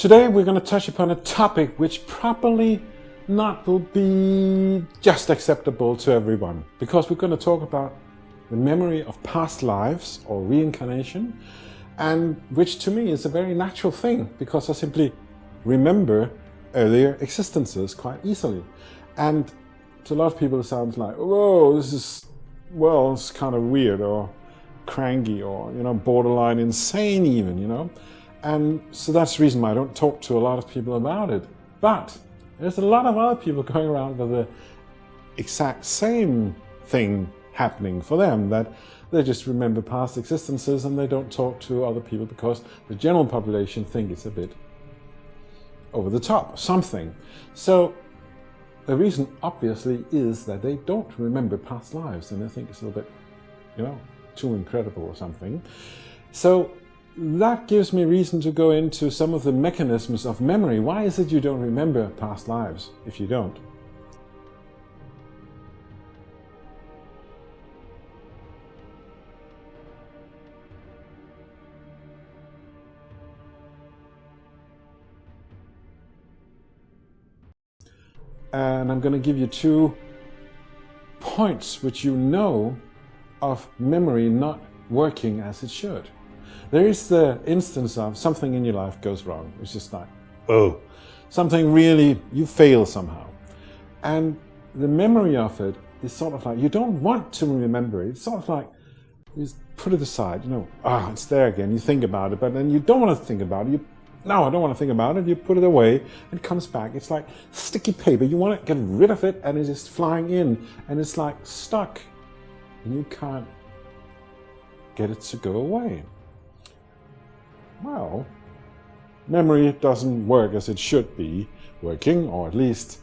Today we're going to touch upon a topic which probably not will be just acceptable to everyone, because we're going to talk about the memory of past lives or reincarnation, and which to me is a very natural thing because I simply remember earlier existences quite easily. And to a lot of people it sounds like, whoa, this is, well, it's kind of weird or cranky or, borderline insane even, And so that's the reason why I don't talk to a lot of people about it. But there's a lot of other people going around with the exact same thing happening for them, that they just remember past existences and they don't talk to other people because the general population think it's a bit over the top, something. So the reason obviously is that they don't remember past lives and they think it's a little bit, too incredible or something. So that gives me reason to go into some of the mechanisms of memory. Why is it you don't remember past lives if you don't? And I'm going to give you 2 points which of memory not working as it should. There is the instance of something in your life goes wrong. It's just like, something really, you fail somehow. And the memory of it is sort of like, you don't want to remember it. It's sort of like, you just put it aside, it's there again. You think about it, but then you don't want to think about it. No, I don't want to think about it. You put it away and it comes back. It's like sticky paper. You want to get rid of it and it's just flying in and it's like stuck and you can't get it to go away. Well, memory doesn't work as it should be working, or at least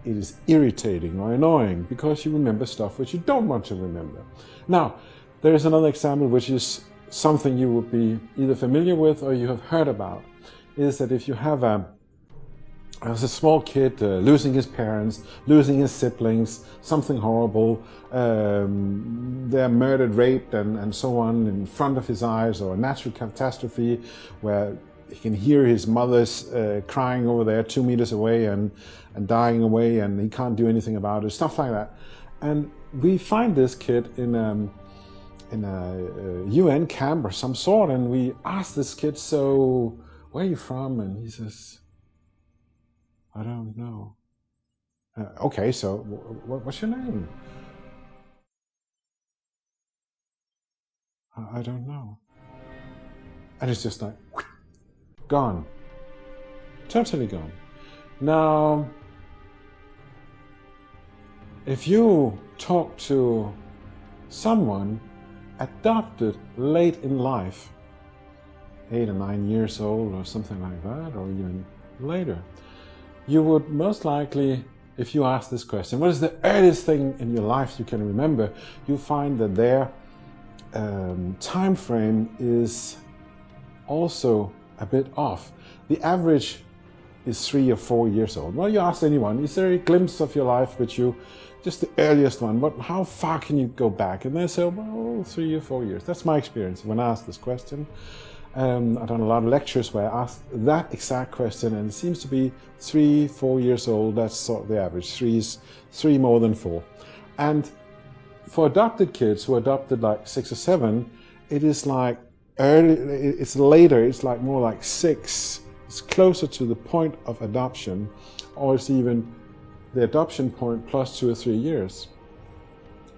it is irritating or annoying because you remember stuff which you don't want to remember. Now, there is another example which is something you would be either familiar with or you have heard about, is that if you have as a small kid losing his parents, losing his siblings, something horrible, they're murdered, raped and so on in front of his eyes, or a natural catastrophe where he can hear his mother's crying over there 2 meters away and dying away and he can't do anything about it, stuff like that. And we find this kid in a UN camp or some sort, and we ask this kid, so where are you from? And he says, I don't know. Okay, so what's your name? I don't know. And it's just like, gone. Totally gone. Now, if you talk to someone adopted late in life, 8 or 9 years old or something like that, or even later, you would most likely, if you ask this question, what is the earliest thing in your life you can remember, you find that their time frame is also a bit off. The average is 3 or 4 years old. Well, you ask anyone, is there a glimpse of your life which just the earliest one, but how far can you go back? And they say, well, 3 or 4 years. That's my experience when I ask this question. I've done a lot of lectures where I ask that exact question, and it seems to be 3, 4 years old. That's sort of the average. 3 more than 4. And for adopted kids who are adopted like 6 or 7, it is like early. It's later. It's like more like 6. It's closer to the point of adoption, or it's even the adoption point plus 2 or 3 years.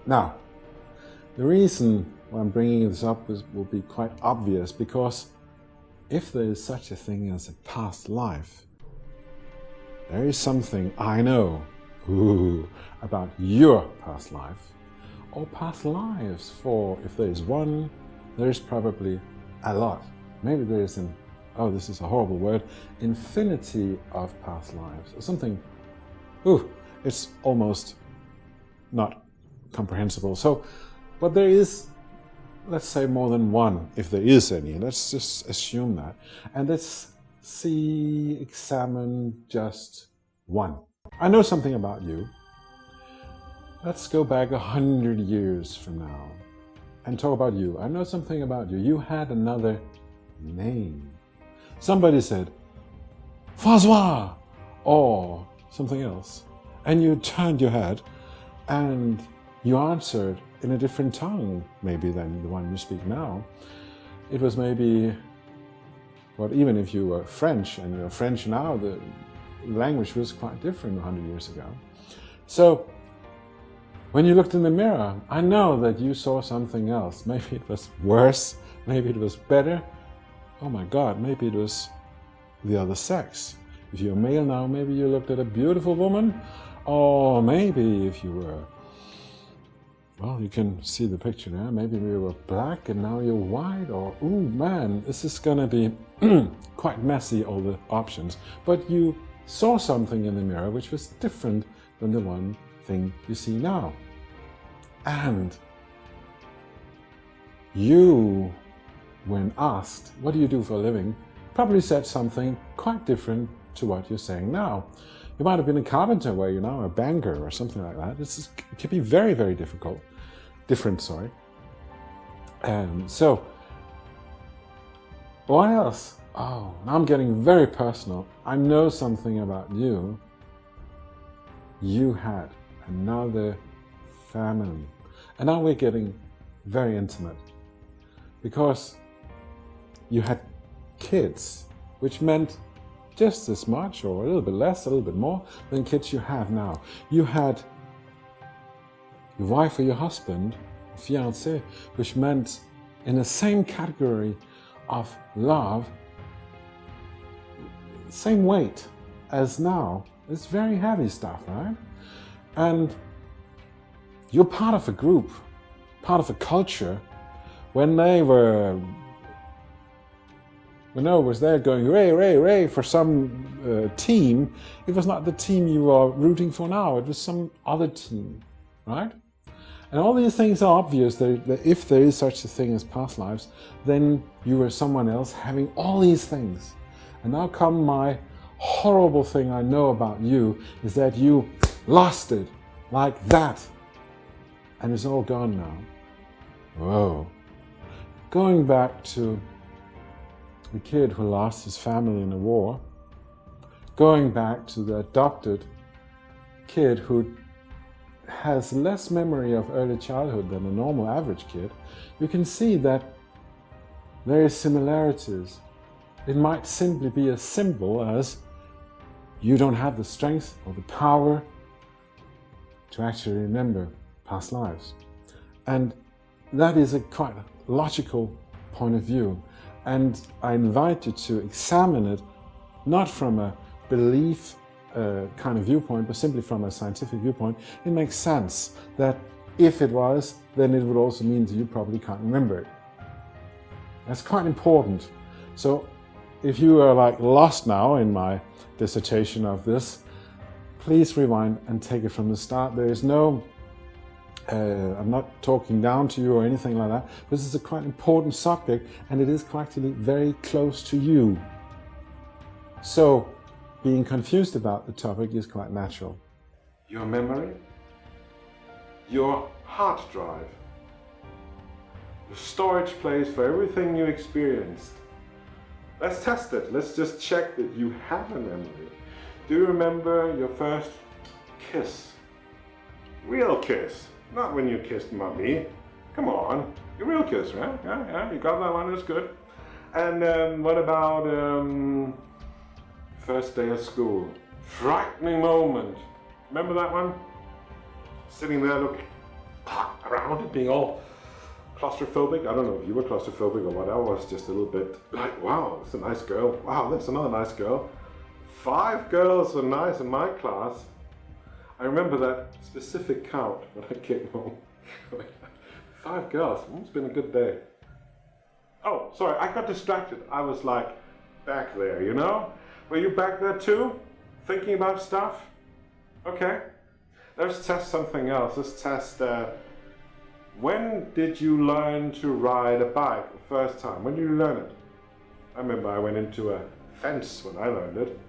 Now, the reason why I'm bringing this up will be quite obvious, because if there is such a thing as a past life, there is something I know about your past life or past lives. For if there is one, there is probably a lot. Maybe there is this is a horrible word, infinity of past lives, or something. It's almost not comprehensible. So, but there is, let's say, more than one, if there is any. Let's just assume that. And let's examine just one. I know something about you. Let's go back 100 years from now and talk about you. I know something about you. You had another name. Somebody said, François, or something else. And you turned your head and you answered in a different tongue, maybe than the one you speak now. It was maybe, well, even if you were French and you're French now, the language was quite different 100 years ago. So when you looked in the mirror, I know that you saw something else. Maybe it was worse, maybe it was better. Oh my God, maybe it was the other sex. If you're male now, maybe you looked at a beautiful woman, or maybe if you were, well, you can see the picture now, maybe you were black and now you're white, or, ooh man, this is gonna be quite messy, all the options. But you saw something in the mirror which was different than the one thing you see now. And you, when asked, what do you do for a living, probably said something quite different to what you're saying now. You might have been a carpenter where you're now a banker or something like that. It could be very, very different, sorry. So, what else? Oh, now I'm getting very personal. I know something about you. You had another family. And now we're getting very intimate. Because you had kids, which meant just as much or a little bit less, a little bit more than kids you have now. You had your wife or your husband, fiancé, which meant in the same category of love, same weight as now. It's very heavy stuff, right? And you're part of a group, part of a culture. When I was there going, Ray, Ray, Ray, for some team, it was not the team you are rooting for now, it was some other team, right? And all these things are obvious, that if there is such a thing as past lives, then you were someone else having all these things. And now come my horrible thing I know about you, is that you lost it, like that. And it's all gone now. Whoa. Going back to the kid who lost his family in a war, going back to the adopted kid who has less memory of early childhood than a normal average kid, you can see that there are similarities. It might simply be as simple as you don't have the strength or the power to actually remember past lives. And that is a quite logical point of view. And I invite you to examine it, not from a belief kind of viewpoint, but simply from a scientific viewpoint. It makes sense that if it was, then it would also mean that you probably can't remember it. That's quite important. So if you are like lost now in my dissertation of this, please rewind and take it from the start. There is no I'm not talking down to you or anything like that. This is a quite important subject, and it is actually very close to you. So, being confused about the topic is quite natural. Your memory, your hard drive, the storage place for everything you experienced. Let's test it. Let's just check that you have a memory. Do you remember your first kiss? Real kiss. Not when you kissed mommy. Come on, your real kiss, right? Yeah, you got that one, that's good. And what about first day of school? Frightening moment. Remember that one? Sitting there looking around and being all claustrophobic. I don't know if you were claustrophobic or what. I was just a little bit like, wow, that's a nice girl. Wow, that's another nice girl. 5 girls were nice in my class. I remember that specific count when I came home. 5 girls, it's been a good day. Oh, sorry, I got distracted. I was like back there, you know? Were you back there too? Thinking about stuff? Okay. Let's test something else. Let's test, when did you learn to ride a bike the first time? When did you learn it? I remember I went into a fence when I learned it.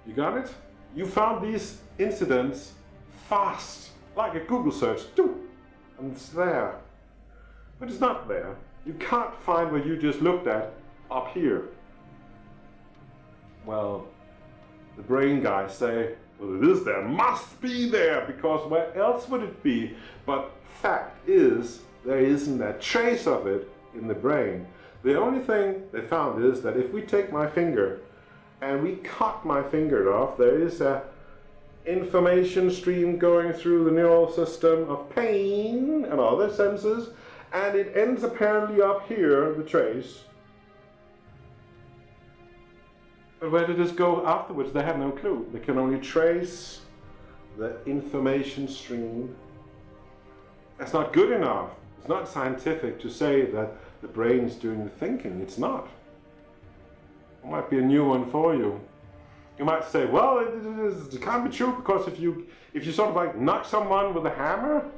You got it? You found these incidents fast, like a Google search, and it's there. But it's not there. You can't find what you just looked at up here. Well, the brain guys say, well, it is there, must be there, because where else would it be? But fact is, there isn't a trace of it in the brain. The only thing they found is that if we take my finger and we cut my finger off, there is a information stream going through the neural system of pain and other senses, and it ends apparently up here, the trace. But where did this go afterwards? They have no clue. They can only trace the information stream. That's not good enough. It's not scientific to say that the brain is doing the thinking. It's not. It might be a new one for you. You might say, well, it can't be true, because if you sort of like knock someone with a hammer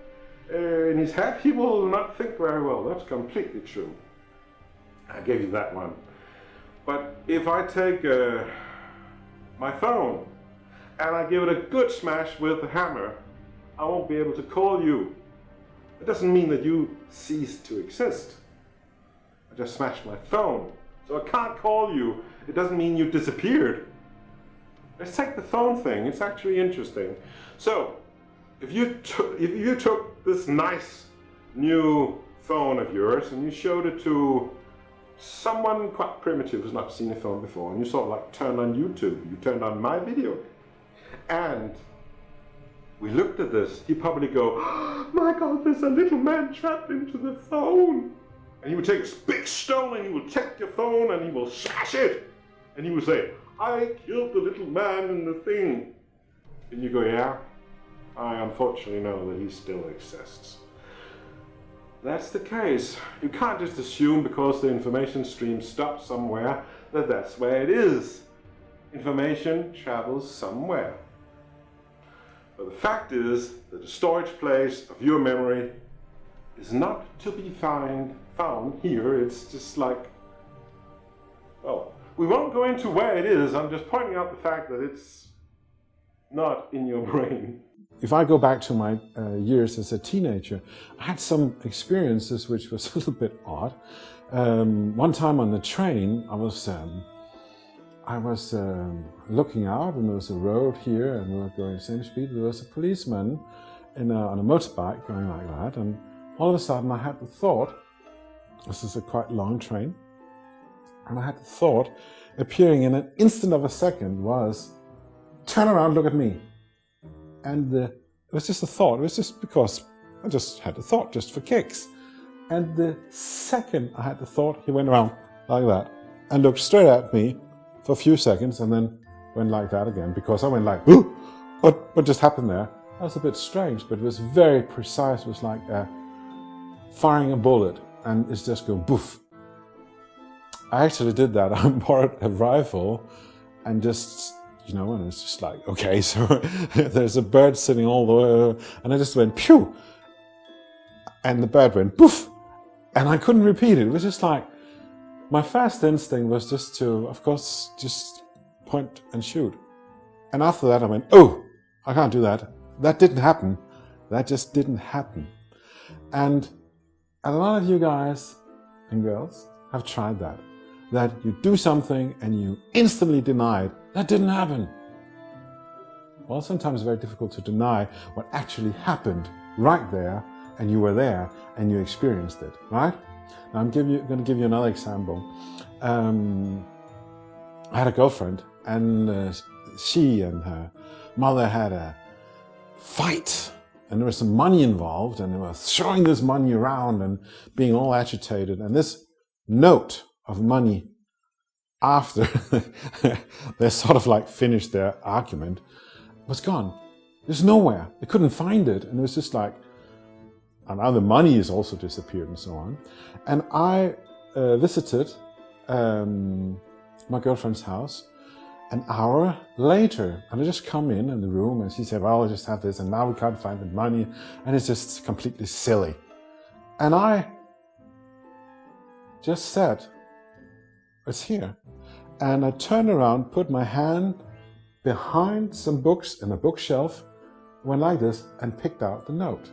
in his head, he will not think very well. That's completely true. I gave you that one. But if I take my phone and I give it a good smash with the hammer, I won't be able to call you. It doesn't mean that you cease to exist. I just smashed my phone, so I can't call you. It doesn't mean you disappeared. Let's take the phone thing. It's actually interesting. So, if you took this nice new phone of yours and you showed it to someone quite primitive who's not seen a phone before, and you sort of like turned on YouTube, you turned on my video, and we looked at this, he'd probably go, oh my God, there's a little man trapped into the phone. And he would take a big stone and he will take your phone and he will smash it. And he would say, I killed the little man in the thing. And you go, yeah, I unfortunately know that he still exists. That's the case. You can't just assume because the information stream stops somewhere that that's where it is. Information travels somewhere. But the fact is that the storage place of your memory is not to be found here. It's just like, well, we won't go into where it is. I'm just pointing out the fact that it's not in your brain. If I go back to my years as a teenager, I had some experiences which was a little bit odd. One time on the train, I was looking out, and there was a road here, and we were going the same speed. There was a policeman on a motorbike going like that, and all of a sudden I had the thought, this is a quite long train, and I had the thought appearing in an instant of a second was, turn around, look at me. And it was just a thought. It was just because I just had the thought, just for kicks. And the second I had the thought, he went around like that and looked straight at me for a few seconds, and then went like that again, because I went like, ooh, what just happened there? That was a bit strange, but it was very precise. It was like firing a bullet, and it's just going boof. I actually did that. I borrowed a rifle and just, and it's just like, okay, so there's a bird sitting all the way, and I just went, pew! And the bird went, poof! And I couldn't repeat it. It was just like, my first instinct was just to, of course, just point and shoot. And after that I went, oh, I can't do that. That didn't happen. That just didn't happen. And a lot of you guys and girls have tried that. That you do something and you instantly deny it. That didn't happen. Well, sometimes it's very difficult to deny what actually happened right there, and you were there and you experienced it, right? Now I'm going to give you another example. I had a girlfriend, and she and her mother had a fight, and there was some money involved, and they were throwing this money around and being all agitated, and this note of money after they sort of like finished their argument was gone. There's nowhere. They couldn't find it, and it was just like, and now the money has also disappeared and so on. And I visited my girlfriend's house an hour later, and I just come in the room, and she said, well, I just have this, and now we can't find the money, and it's just completely silly. And I just said, it's here. And I turned around, put my hand behind some books in a bookshelf, went like this, and picked out the note.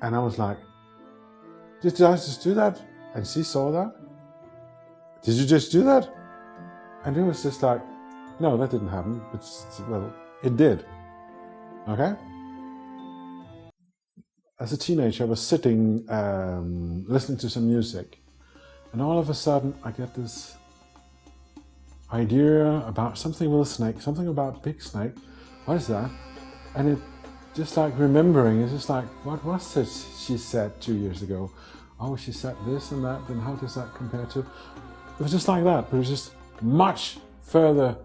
And I was like, did I just do that? And she saw that? Did you just do that? And it was just like, no, that didn't happen. Well, it did. Okay? As a teenager, I was sitting, listening to some music. And all of a sudden, I get this idea about something with a snake, something about big snake. What is that? And it just like remembering, it's just like, what was it she said 2 years ago? Oh, she said this and that, then how does that compare to? It was just like that, but it was just much further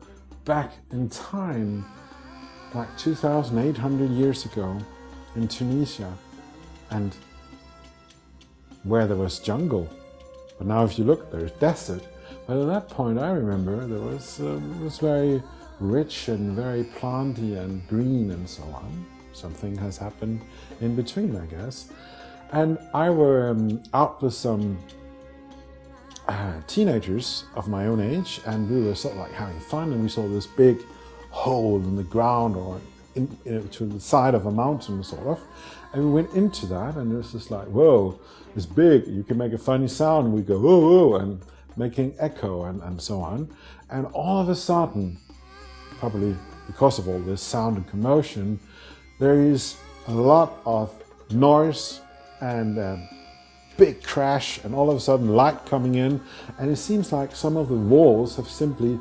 back in time, like 2,800 years ago in Tunisia, and where there was jungle. But now if you look, there's desert. But at that point, I remember there was it was very rich and very planty and green and so on. Something has happened in between, I guess. And I were out with some teenagers of my own age, and we were sort of like having fun, and we saw this big hole in the ground or to the side of a mountain, sort of. And we went into that, and it was just like, whoa, it's big. You can make a funny sound, and we go, whoa, whoa, and making echo and so on. And all of a sudden, probably because of all this sound and commotion, there is a lot of noise and big crash, and all of a sudden light coming in, and it seems like some of the walls have simply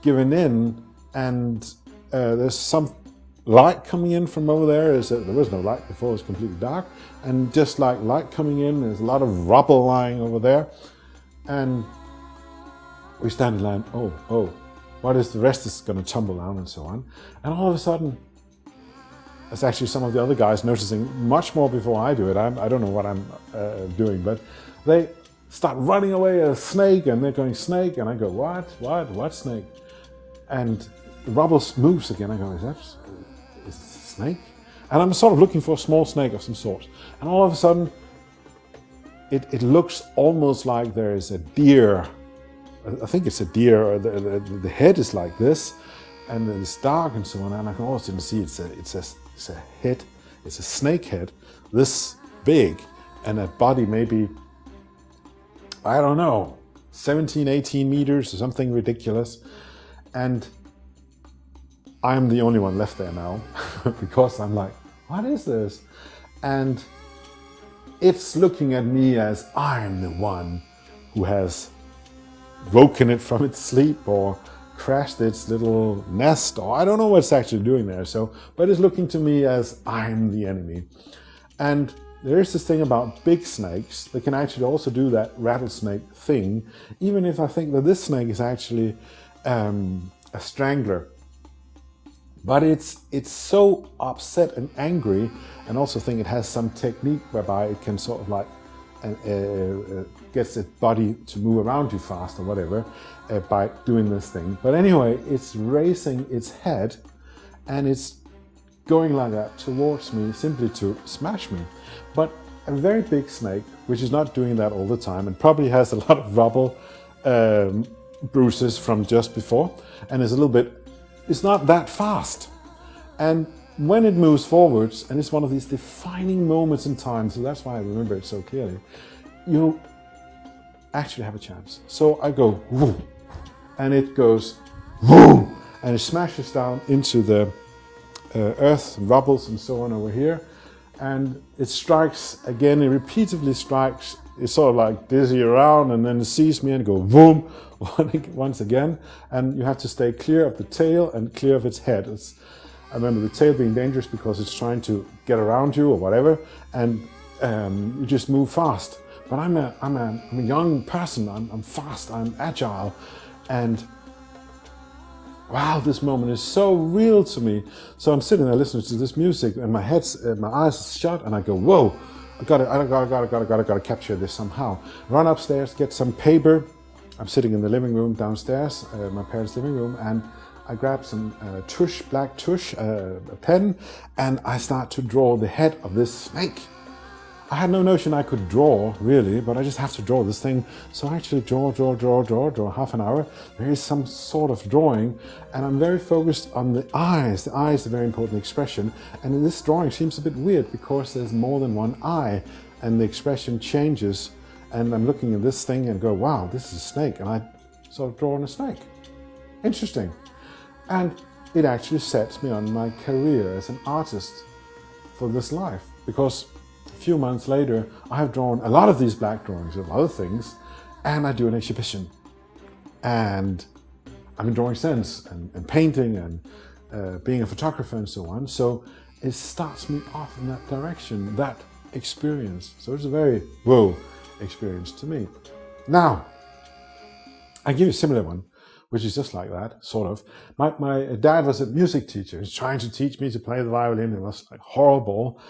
given in, and there's some light coming in from over there. There was no light before, it was completely dark, and just like light coming in, there's a lot of rubble lying over there, and we stand in line, oh, what is the rest is going to tumble down and so on. And all of a sudden, it's actually some of the other guys noticing much more before I do it. I don't know what I'm doing, but they start running away a snake, and they're going, snake, and I go, what snake? And the rubble moves again. I go, is it a snake? And I'm sort of looking for a small snake of some sort. And all of a sudden, it looks almost like there is a deer. I think it's a deer, or the head is like this, and it's dark and so on. And I can also see it's a head, it's a snake head, this big, and a body maybe, I don't know, 17, 18 meters or something ridiculous. And I'm the only one left there now because I'm like, what is this? And it's looking at me as I'm the one who has woken it from its sleep or crashed its little nest, or I don't know what's actually doing there. But it's looking to me as I'm the enemy. And there is this thing about big snakes. They can actually also do that rattlesnake thing, even if I think that this snake is actually a strangler. But it's so upset and angry, and also think it has some technique whereby it can sort of like gets its body to move around you fast or whatever by doing this thing. But anyway, it's raising its head, and it's going like that towards me simply to smash me. But a very big snake, which is not doing that all the time, and probably has a lot of rubble bruises from just before, and is a little bit, it's not that fast. And when it moves forwards, and it's one of these defining moments in time, so that's why I remember it so clearly, you actually have a chance. So I go, whoo, and it goes, whoo, and it smashes down into the earth, rubbles and so on over here, and it strikes again, it repeatedly strikes, it's sort of like dizzy around, and then it sees me and go boom, once again, and you have to stay clear of the tail and clear of its head. I remember the tail being dangerous because it's trying to get around you or whatever, and you just move fast. But I'm a young person, I'm fast, I'm agile, and wow, this moment is so real to me. So I'm sitting there listening to this music, and my eyes are shut, and I go, whoa, I gotta capture this somehow. Run upstairs, get some paper. I'm sitting in the living room downstairs, my parents' living room, and I grab some tush, black tush, a pen, and I start to draw the head of this snake. I had no notion I could draw, really, but I just have to draw this thing. So I actually draw half an hour. There is some sort of drawing, and I'm very focused on the eyes. The eye is a very important expression, and in this drawing seems a bit weird because there's more than one eye, and the expression changes, and I'm looking at this thing and go, wow, this is a snake, and I sort of draw on a snake. interesting. And it actually sets me on my career as an artist for this life, because a few months later, I have drawn a lot of these black drawings of other things, and I do an exhibition. And I've been drawing since, and painting, and being a photographer and so on. So it starts me off in that direction, that experience. So it's a very whoa experience to me. Now, I give you a similar one, which is just like that, sort of. My dad was a music teacher. He was trying to teach me to play the violin. It was like horrible.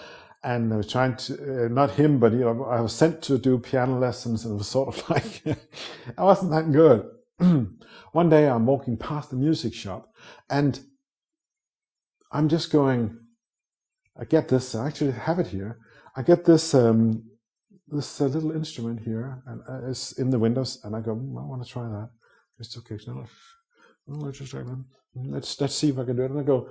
And I was trying to, not him, but I was sent to do piano lessons, and it was sort of like, I wasn't that good. One day I'm walking past the music shop, and I'm just going, I get this, I actually have it here. I get this this little instrument here, and it's in the windows, and I go, I want to try that. It's okay. No, let's just try that. Let's see if I can do it. And I go.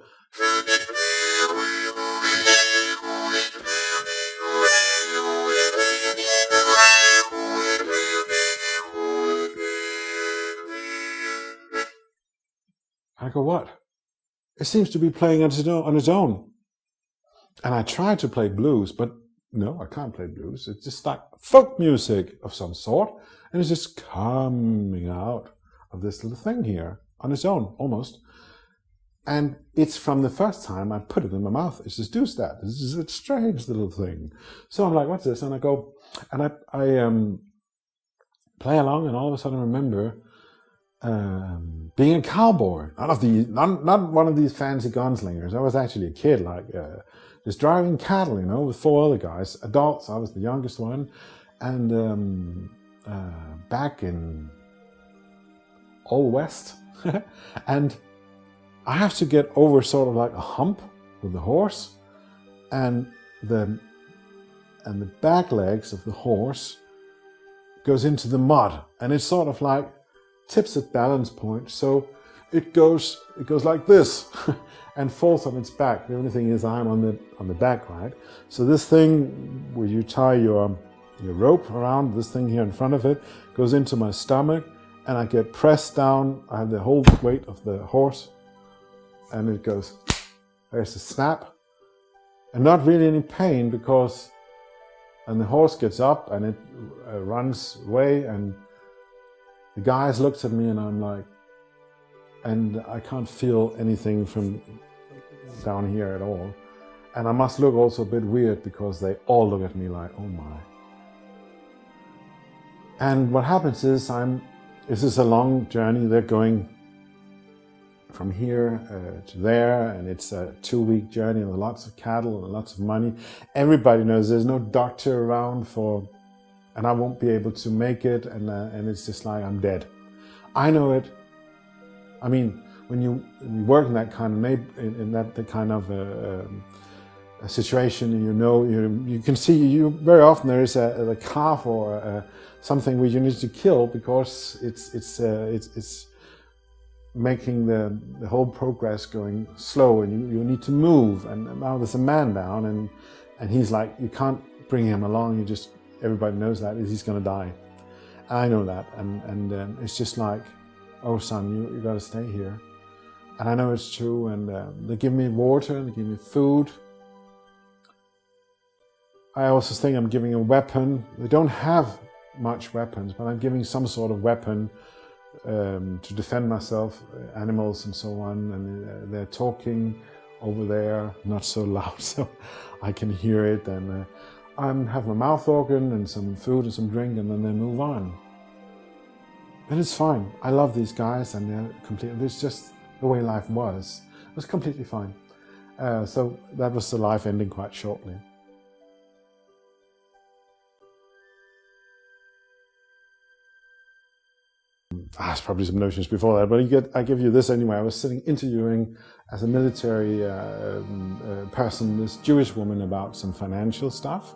I go, what? It seems to be playing on its own. And I tried to play blues, but no, I can't play blues. It's just like folk music of some sort, and it's just coming out of this little thing here on its own, almost. And it's from the first time I put it in my mouth. It just does that. This is a strange little thing. So I'm like, what's this? And I go, and I play along, and all of a sudden I remember being a cowboy. Not one of these fancy gunslingers. I was actually a kid, like just driving cattle, with 4 other guys, adults. I was the youngest one, and back in Old West, and I have to get over sort of like a hump with the horse, and the back legs of the horse goes into the mud, and it's sort of like tips at balance point, so it goes like this and falls on its back. The only thing is I'm on the back, right? So this thing where you tie your rope around this thing here in front of it goes into my stomach, and I get pressed down. I have the whole weight of the horse, and it goes, there's a snap, and not really any pain, because, and the horse gets up and it runs away, and the guys looked at me, and I'm like, and I can't feel anything from down here at all. And I must look also a bit weird, because they all look at me like, oh my. And what happens is this is a long journey. They're going from here to there, and it's a 2-week journey, and lots of cattle and lots of money. Everybody knows there's no doctor around and I won't be able to make it, and it's just like I'm dead. I know it. I mean, when you work in that kind of the kind of a situation, and you can see very often there is a calf or something where you need to kill, because it's making the whole progress going slow, and you need to move. And now there's a man down, and he's like, you can't bring him along. Everybody knows that he's going to die. I know that, and it's just like, oh son, you got to stay here. And I know it's true. And they give me water, and they give me food. I also think I'm giving a weapon. They don't have much weapons, but I'm giving some sort of weapon to defend myself, animals and so on. And they're talking over there, not so loud, so I can hear it. And I have my mouth organ and some food and some drink, and then they move on. And it's fine. I love these guys, and they're completely, it's just the way life was. It was completely fine. So that was the life ending quite shortly. There's probably some notions before that, but I give you this anyway. I was sitting interviewing as a military person this Jewish woman about some financial stuff,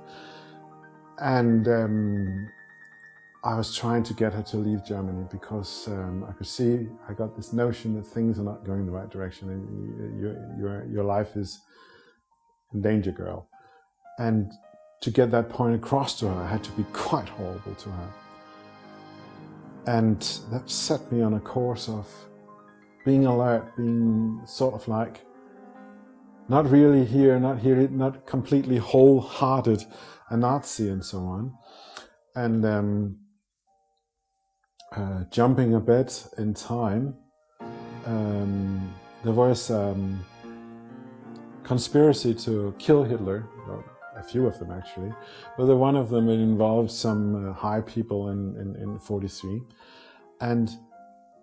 and I was trying to get her to leave Germany, because I could see I got this notion that things are not going the right direction, and your life is in danger, girl. And to get that point across to her, I had to be quite horrible to her. And that set me on a course of being alert, being sort of like not really here, not completely wholehearted a Nazi and so on. And jumping a bit in time, there was conspiracy to kill Hitler, well, a few of them actually, but one of them involved some high people in 43. And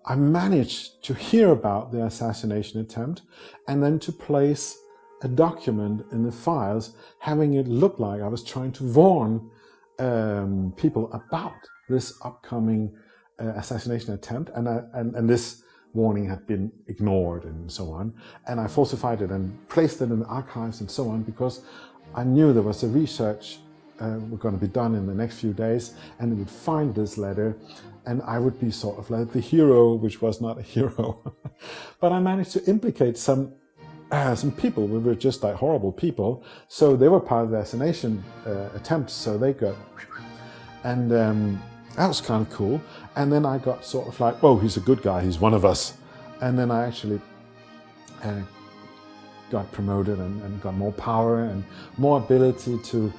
I managed to hear about the assassination attempt and then to place a document in the files, having it look like I was trying to warn people about this upcoming assassination attempt, and this warning had been ignored and so on. And I falsified it and placed it in the archives and so on, because I knew there was a research were going to be done in the next few days, and it would find this letter, and I would be sort of like the hero, which was not a hero. But I managed to implicate some people who were just like horrible people, so they were part of the assassination attempt, so they got, and that was kind of cool. And then I got sort of like, whoa, he's a good guy, he's one of us. And then I actually got promoted and got more power and more ability to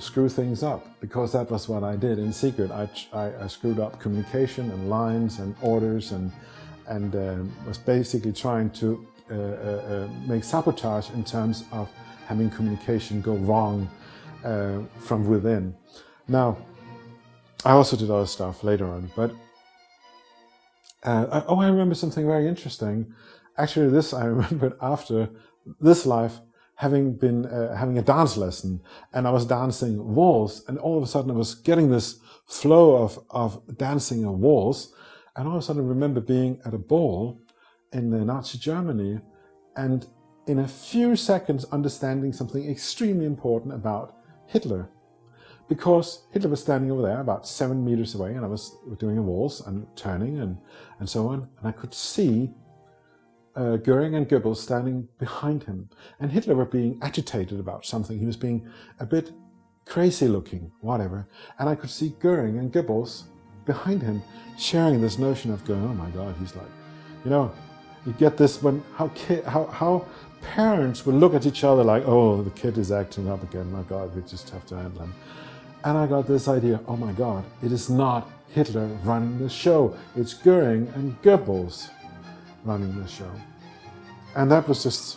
screw things up, because that was what I did in secret. I screwed up communication and lines and orders and was basically trying to make sabotage in terms of having communication go wrong from within. Now, I also did other stuff later on, but I remember something very interesting. Actually, this I remembered after this life, having been having a dance lesson, and I was dancing waltz, and all of a sudden I was getting this flow of dancing a waltz, and all of a sudden I remember being at a ball in Nazi Germany, and in a few seconds understanding something extremely important about Hitler. Because Hitler was standing over there about 7 meters away, and I was doing a waltz and turning and so on, and I could see Goering and Goebbels standing behind him, and Hitler were being agitated about something. He was being a bit crazy looking, whatever, and I could see Goering and Goebbels behind him sharing this notion of going, oh my God, he's like, you get this when how parents would look at each other like, oh, the kid is acting up again, my God, we just have to handle him. And I got this idea, oh my God, it is not Hitler running the show, it's Goering and Goebbels running the show. And that was just,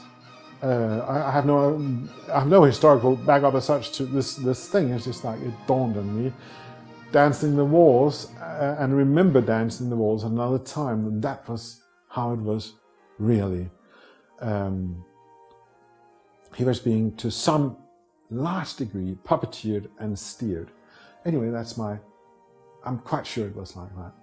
I have no historical backup as such to this thing. It's just like, it dawned on me, dancing the waltz, and remember dancing the waltz another time, and that was how it was really. He was being, to some large degree, puppeteered and steered. Anyway, I'm quite sure it was like that.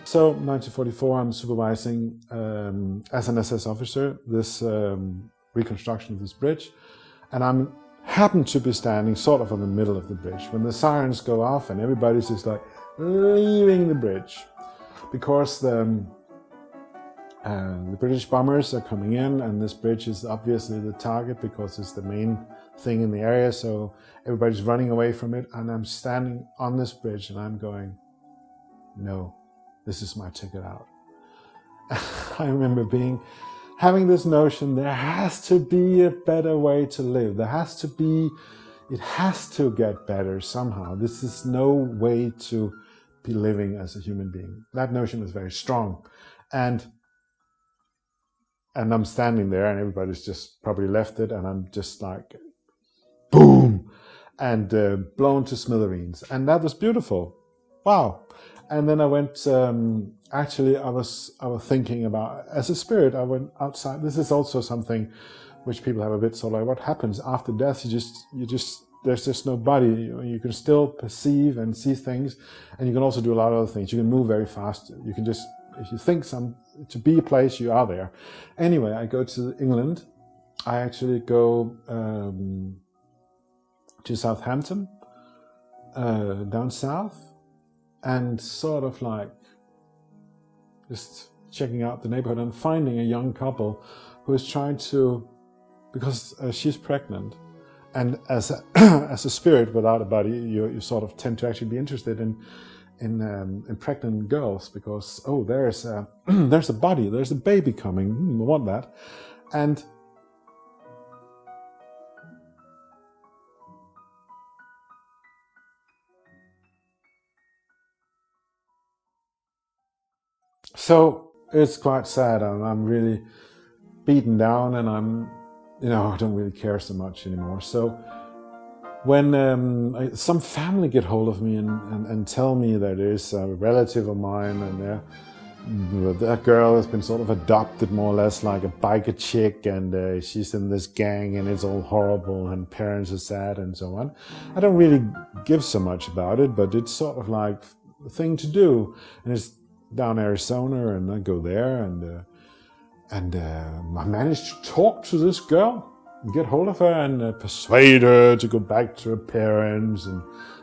So, 1944, I'm supervising, as an SS officer, this reconstruction of this bridge, and I happen to be standing sort of in the middle of the bridge when the sirens go off and everybody's just like leaving the bridge, because the British bombers are coming in, and this bridge is obviously the target because it's the main thing in the area, so everybody's running away from it, and I'm standing on this bridge and I'm going, no, this is my ticket out. I remember having this notion, there has to be a better way to live. It has to get better somehow. This is no way to be living as a human being. That notion was very strong. And I'm standing there, and everybody's just probably left it, and I'm just like, boom, and blown to smithereens. And that was beautiful. Wow. And then I went, actually I was thinking about, as a spirit, I went outside. This is also something which people have a bit sort of like, what happens after death? There's just no body. You can still perceive and see things, and you can also do a lot of other things. You can move very fast. You can just, if you think to be a place, you are there. Anyway, I go to England. I actually go to Southampton, down south, and sort of like just checking out the neighborhood and finding a young couple who is trying to, because she's pregnant, And as a, as a spirit without a body, you sort of tend to actually be interested in pregnant girls because, oh, there's a there's a body, there's a baby coming. I want that. And so it's quite sad. I'm really beaten down, and I don't really care so much anymore. So when some family get hold of me and tell me that there's a relative of mine and that girl has been sort of adopted more or less like a biker chick, and she's in this gang and it's all horrible and parents are sad and so on, I don't really give so much about it, but it's sort of like a thing to do. And it's down Arizona, and I go there, and I managed to talk to this girl, get hold of her, and persuade her to go back to her parents, and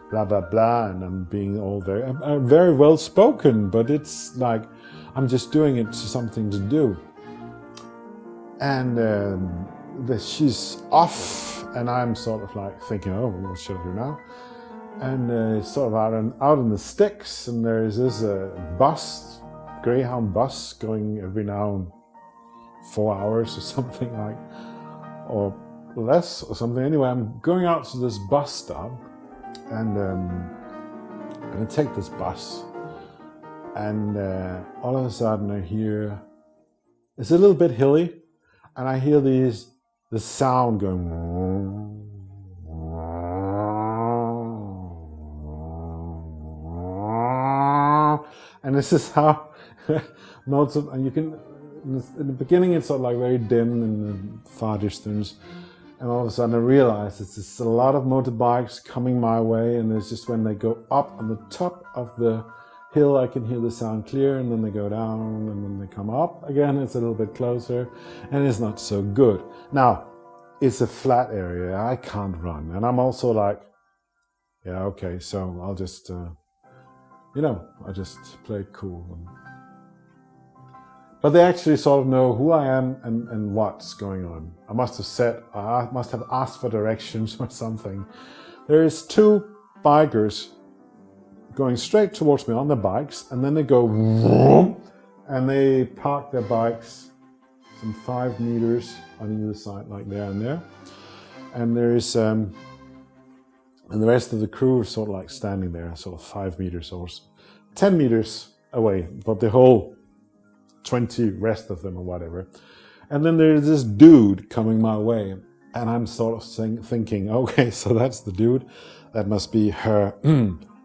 blah blah blah. And I'm being all I'm very well spoken, but it's like I'm just doing it to something to do. And she's off, and I'm sort of like thinking, oh, what should I do now? And it's sort of out in the sticks, and there's this bus, Greyhound bus, going every now and 4 hours or something like, or less or something. Anyway, I'm going out to this bus stop, and I'm going to take this bus, and all of a sudden I hear, it's a little bit hilly, and I hear the sound going, and this is how notes of, and you can, in the beginning it's sort of like very dim in the far distance, and all of a sudden I realize it's just a lot of motorbikes coming my way, and it's just when they go up on the top of the hill I can hear the sound clear, and then they go down, and when they come up again it's a little bit closer, and it's not so good. Now, it's a flat area, I can't run, and I'm also like, yeah, okay, so I'll just I just play it cool. But they actually sort of know who I am and what's going on. I must have asked for directions or something. There is two bikers going straight towards me on their bikes, and then they go vroom, and they park their bikes some 5 meters on either side, like there and there. And there is and the rest of the crew is sort of like standing there, sort of 5 meters or 10 meters away, but the whole 20 rest of them or whatever. And then there's this dude coming my way, and I'm sort of thinking, okay, so that's the dude. That must be her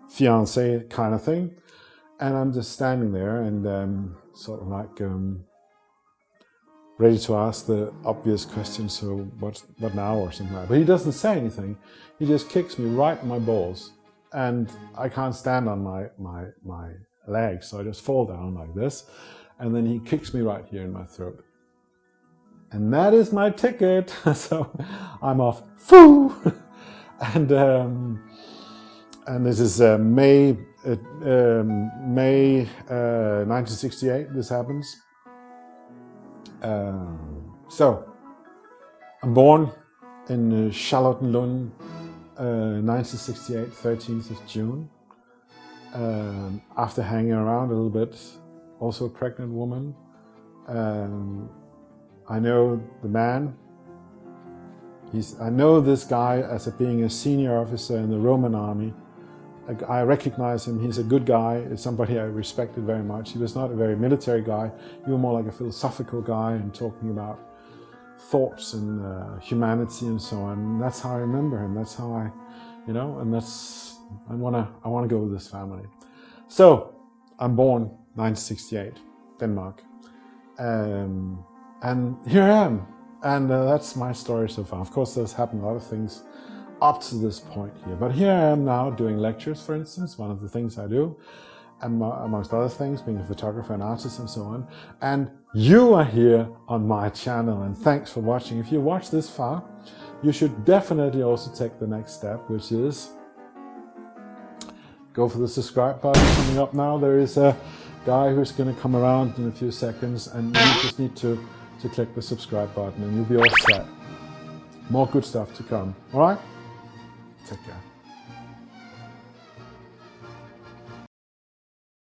fiancé kind of thing. And I'm just standing there and sort of like ready to ask the obvious question, so what now, or something like that. But he doesn't say anything. He just kicks me right in my balls, and I can't stand on my legs, so I just fall down like this, and then he kicks me right here in my throat. And that is my ticket. So I'm off. Foo! And this is May 1968. This happens. So I'm born in Charlottenlund, 1968, 13th of June. After hanging around a little bit, also a pregnant woman. I know the man. I know this guy as being a senior officer in the Roman army. I recognize him. He's a good guy. It's somebody I respected very much. He was not a very military guy. He was more like a philosophical guy and talking about thoughts and humanity and so on. And that's how I remember him. That's how and I wanna go with this family. So I'm born 1968, Denmark, and here I am. And that's my story so far. Of course, there's happened a lot of things up to this point here. But here I am now doing lectures, for instance, one of the things I do, and amongst other things, being a photographer and artist and so on. And you are here on my channel, and thanks for watching. If you watched this far, you should definitely also take the next step, which is go for the subscribe button. Coming up now, there is a guy who's going to come around in a few seconds, and you just need to click the subscribe button and you'll be all set. More good stuff to come. All right? Take care.